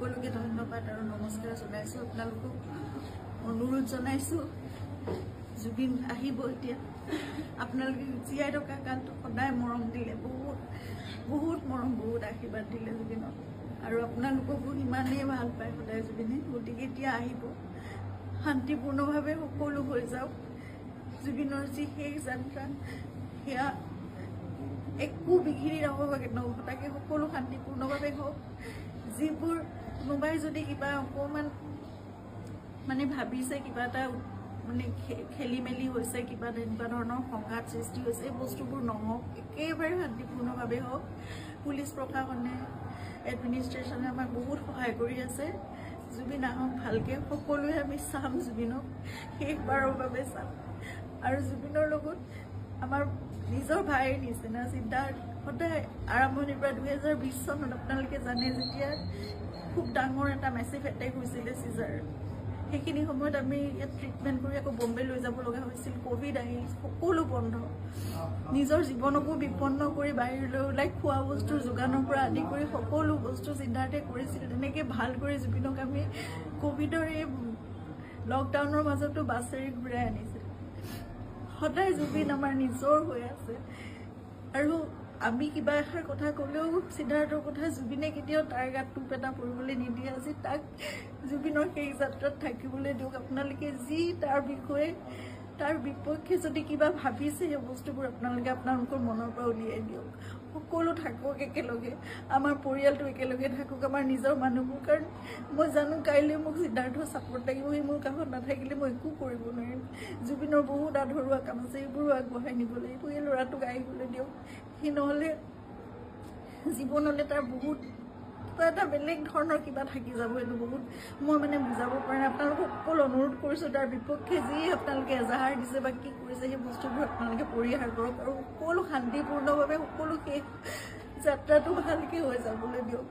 সকলোকে ধন্যবাদ আৰু নমস্কাৰ জনাইছো আপোনালোকক অনুৰোধ জনাইছো জুবিন আহিব এতিয়া আপোনালোকে জীয়াই থকা কালটো সদায় মৰম দিলে বহুত মৰম বহুত আশীৰ্বাদ দিলে জুবিনক আৰু আপোনালোককো ইমানেই ভাল পায় সদায় জুবিনে গতিকে এতিয়া আহিব শান্তিপূৰ্ণভাৱে সকলো হৈ যাওক জুবিনৰ যি শেষ যাত্ৰা সেয়া একো বিঘিনি নঘটাকে সকলো শান্তিপূৰ্ণভাৱে হওক যিবোৰ কোনোবাই যদি কিবা অকণমান মানে ভাবিছে কিবা এটা মানে খেলি মেলি হৈছে কিবা তেনেকুৱা ধৰণৰ সংঘাত সৃষ্টি হৈছে এই বস্তুবোৰ নহওক একেবাৰে শান্তিপূৰ্ণভাৱে হওক পুলিচ প্ৰশাসনে এডমিনিষ্ট্ৰেশ্যনে আমাক বহুত সহায় কৰি আছে জুবিন আহক ভালকৈ সকলোৱে আমি চাম জুবিনক শেষবাৰৰ বাবে চাম আৰু জুবিনৰ লগত আমাৰ নিজৰ ভাইৰ নিচিনা চিন্তাৰ সদায় আৰম্ভণিৰ পৰা 2020 চনত আপোনালোকে জানে যেতিয়া খুব ডাঙৰ এটা মেছিভ এটেক হৈছিলে চিজাৰ সেইখিনি সময়ত আমি ইয়াত ট্ৰিটমেণ্ট কৰি আকৌ বম্বে লৈ যাব লগা হৈছিল কোভিড আহিল সকলো বন্ধ নিজৰ জীৱনকো বিপন্ন কৰি বাহিৰলৈ ওলাই খোৱা বস্তুৰ যোগানৰ পৰা আদি কৰি সকলো বস্তু চিন্তাতে কৰিছিল তেনেকৈ ভাল কৰি জুবিনক আমি কোভিডৰ এই লকডাউনৰ মাজতো বাছেৰে ঘূৰাই আনিছিল সদায় জুবিন আমাৰ নিজৰ হৈ আছে আৰু আমি কিবা এষাৰ কথা ক'লেও সিদ্ধাৰ্থৰ কথা জুবিনে কেতিয়াও তাৰ গাত টুপ এটা পৰিবলৈ নিদিয়ে আজি তাক জুবিনৰ সেই যাত্ৰাত থাকিবলৈ দিয়ক আপোনালোকে যি তাৰ বিষয়ে তাৰ বিপক্ষে যদি কিবা ভাবিছে সেই বস্তুবোৰ আপোনালোকে আপোনালোকৰ মনৰ পৰা উলিয়াই দিয়ক সকলো থাকক একেলগে আমাৰ পৰিয়ালটো একেলগে থাকক আমাৰ নিজৰ মানুহবোৰ কাৰণ মই জানো কাইলৈ মোক সিদ্ধাৰ্থৰ ছাপোৰ্ট লাগিব সি মোৰ কাষত নাথাকিলে মই একো কৰিব নোৱাৰিম জুবিনৰ বহুত আধৰুৱা কাম আছে এইবোৰো আগবঢ়াই নিব লাগিব এই ল'ৰাটোক আহিবলৈ দিয়ক সি নহ'লে জীৱনলৈ তাৰ বহুত এটা বেলেগ ধৰণৰ কিবা থাকি যাব এইটো বহুত মই মানে বুজাব পৰা নাই আপোনালোকক সকলো অনুৰোধ কৰিছোঁ তাৰ বিপক্ষে যি আপোনালোকে এজাহাৰ দিছে বা কি কৰিছে সেই বস্তুবোৰ আপোনালোকে পৰিহাৰ কৰক আৰু সকলো শান্তিপূৰ্ণভাৱে সকলো শেষ যাত্ৰাটো ভালকৈ হৈ যাবলৈ দিয়ক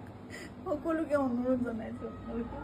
সকলোকে অনুৰোধ জনাইছোঁ আপোনালোকে